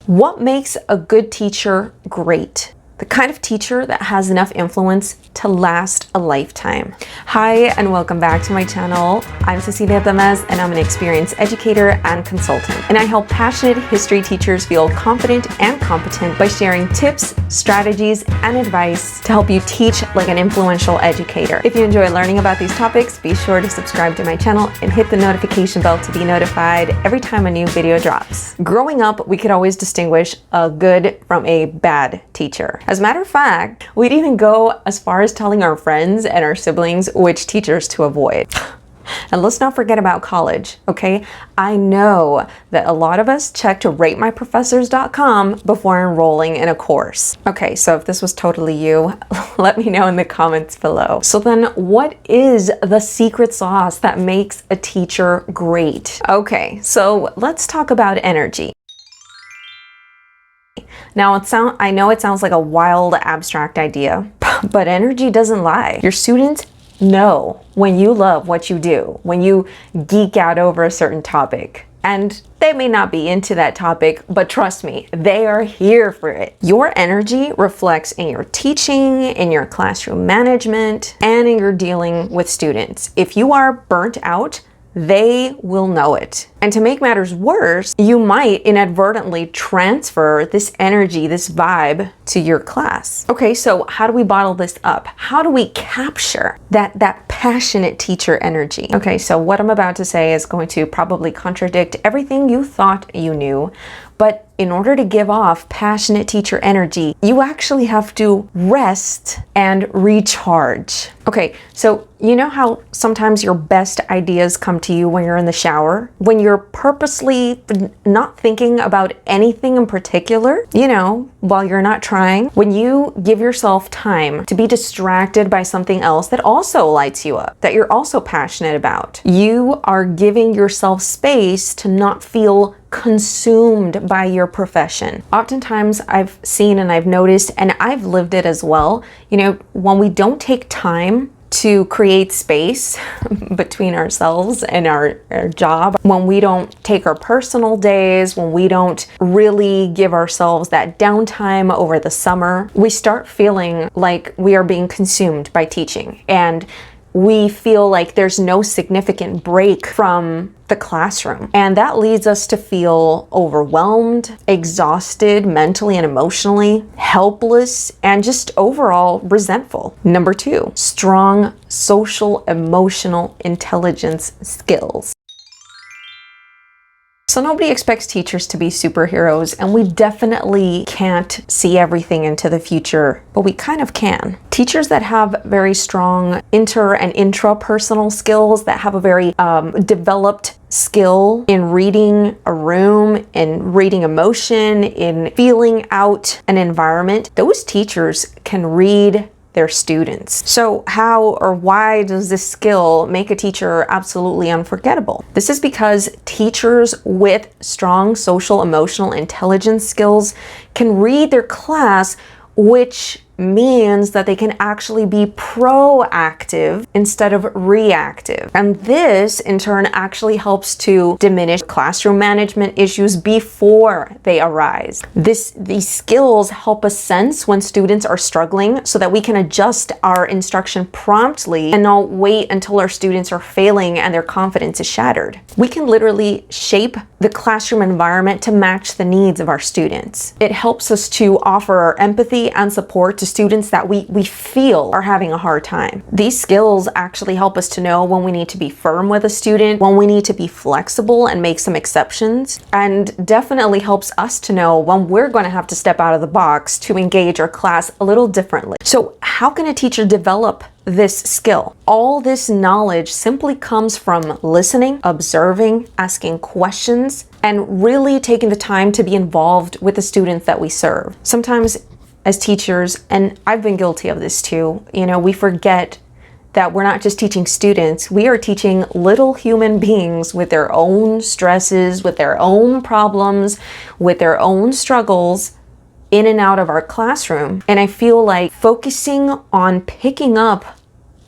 What makes a good teacher great? The kind of teacher that has enough influence to last a lifetime. Hi, and welcome back to my channel. I'm Cecilia Tamez, and I'm an experienced educator and consultant. And I help passionate history teachers feel confident and competent by sharing tips, strategies, and advice to help you teach like an influential educator. If you enjoy learning about these topics, be sure to subscribe to my channel and hit the notification bell to be notified every time a new video drops. Growing up, we could always distinguish a good from a bad teacher. As a matter of fact, we'd even go as far as telling our friends and our siblings which teachers to avoid. And let's not forget about college, okay? I know that a lot of us check to ratemyprofessors.com before enrolling in a course. Okay, so if this was totally you, let me know in the comments below. So then what is the secret sauce that makes a teacher great? Okay, so let's talk about energy. Now, I know it sounds like a wild, abstract idea, but energy doesn't lie. Your students know when you love what you do, when you geek out over a certain topic. And they may not be into that topic, but trust me, they are here for it. Your energy reflects in your teaching, in your classroom management, and in your dealing with students. If you are burnt out, they will know it. And to make matters worse, you might inadvertently transfer this energy, this vibe to your class. Okay, so how do we bottle this up? How do we capture that passionate teacher energy? Okay, so what I'm about to say is going to probably contradict everything you thought you knew, but in order to give off passionate teacher energy, you actually have to rest and recharge. Okay, so you know how sometimes your best ideas come to you when you're in the shower? When you're purposely not thinking about anything in particular, you know, while you're not trying. When you give yourself time to be distracted by something else that also lights you up, that you're also passionate about, you are giving yourself space to not feel consumed by your profession. Oftentimes I've seen and I've noticed, and I've lived it as well, you know, when we don't take time to create space between ourselves and our job, when we don't take our personal days, when we don't really give ourselves that downtime over the summer, we start feeling like we are being consumed by teaching. And we feel like there's no significant break from the classroom. And that leads us to feel overwhelmed, exhausted mentally and emotionally, helpless, and just overall resentful. Number 2, strong social emotional intelligence skills. So nobody expects teachers to be superheroes, and we definitely can't see everything into the future, but we kind of can. Teachers that have very strong inter and intrapersonal skills, that have a very developed skill in reading a room, in reading emotion, in feeling out an environment, those teachers can read their students. So how or why does this skill make a teacher absolutely unforgettable? This is because teachers with strong social emotional intelligence skills can read their class, which means that they can actually be proactive instead of reactive. And this in turn actually helps to diminish classroom management issues before they arise. These skills help us sense when students are struggling so that we can adjust our instruction promptly and not wait until our students are failing and their confidence is shattered. We can literally shape the classroom environment to match the needs of our students. It helps us to offer our empathy and support to students that we feel are having a hard time. These skills actually help us to know when we need to be firm with a student, when we need to be flexible and make some exceptions, and definitely helps us to know when we're going to have to step out of the box to engage our class a little differently. So how can a teacher develop this skill? All this knowledge simply comes from listening, observing, asking questions, and really taking the time to be involved with the students that we serve. Sometimes as teachers, and I've been guilty of this too, you know, we forget that we're not just teaching students, we are teaching little human beings with their own stresses, with their own problems, with their own struggles in and out of our classroom. And I feel like focusing on picking up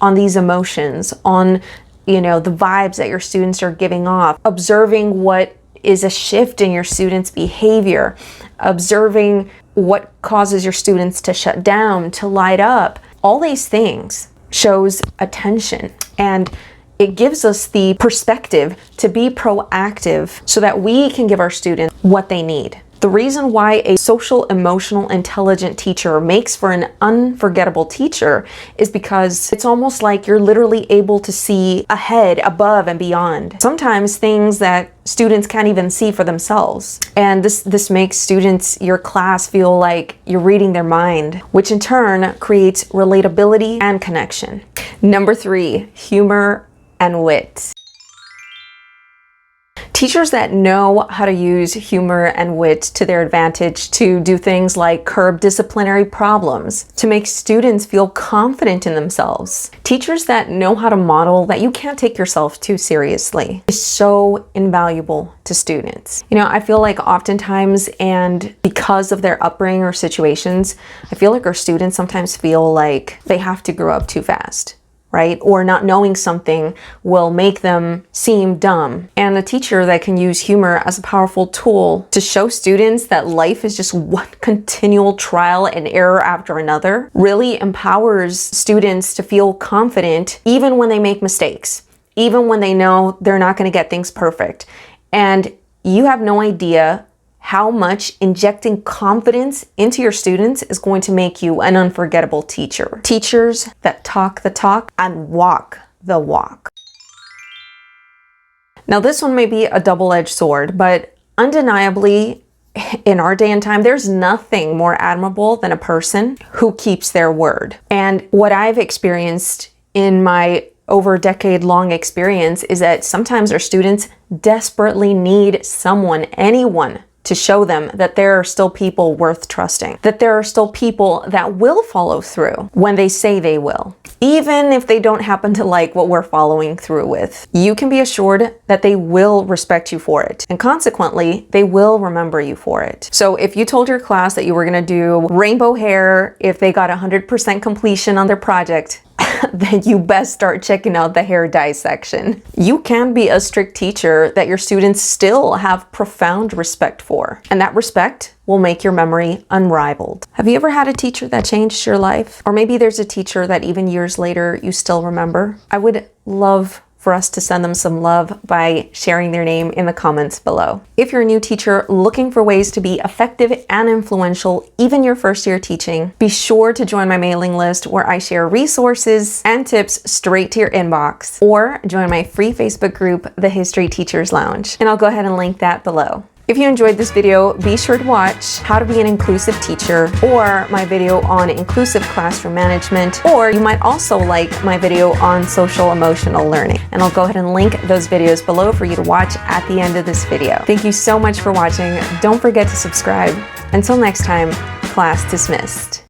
on these emotions, on, you know, the vibes that your students are giving off, observing what is a shift in your students' behavior, observing what causes your students to shut down, to light up. All these things shows attention, and it gives us the perspective to be proactive so that we can give our students what they need. The reason why a social, emotional, intelligent teacher makes for an unforgettable teacher is because it's almost like you're literally able to see ahead, above, and beyond. Sometimes things that students can't even see for themselves. And this makes students, your class, feel like you're reading their mind, which in turn creates relatability and connection. Number 3, humor and wit. Teachers that know how to use humor and wit to their advantage to do things like curb disciplinary problems, to make students feel confident in themselves. Teachers that know how to model that you can't take yourself too seriously is so invaluable to students. You know, I feel like oftentimes, and because of their upbringing or situations, I feel like our students sometimes feel like they have to grow up too fast, right? Or not knowing something will make them seem dumb. And a teacher that can use humor as a powerful tool to show students that life is just one continual trial and error after another really empowers students to feel confident even when they make mistakes, even when they know they're not going to get things perfect. And you have no idea how much injecting confidence into your students is going to make you an unforgettable teacher. Teachers that talk the talk and walk the walk. Now, this one may be a double-edged sword, but undeniably, in our day and time, there's nothing more admirable than a person who keeps their word. And what I've experienced in my over a decade-long experience is that sometimes our students desperately need someone, anyone, to show them that there are still people worth trusting, that there are still people that will follow through when they say they will. Even if they don't happen to like what we're following through with, you can be assured that they will respect you for it. And consequently, they will remember you for it. So if you told your class that you were gonna do rainbow hair if they got 100% completion on their project, then you best start checking out the hair dye section. You can be a strict teacher that your students still have profound respect for, and that respect will make your memory unrivaled. Have you ever had a teacher that changed your life? Or maybe there's a teacher that even years later you still remember? I would love for us to send them some love by sharing their name in the comments below. If you're a new teacher looking for ways to be effective and influential, even your first year teaching, be sure to join my mailing list where I share resources and tips straight to your inbox, or join my free Facebook group, the History Teachers Lounge. And I'll go ahead and link that below. If you enjoyed this video, be sure to watch How to Be an Inclusive Teacher, or my video on inclusive classroom management, or you might also like my video on social emotional learning. And I'll go ahead and link those videos below for you to watch at the end of this video. Thank you so much for watching. Don't forget to subscribe. Until next time, class dismissed.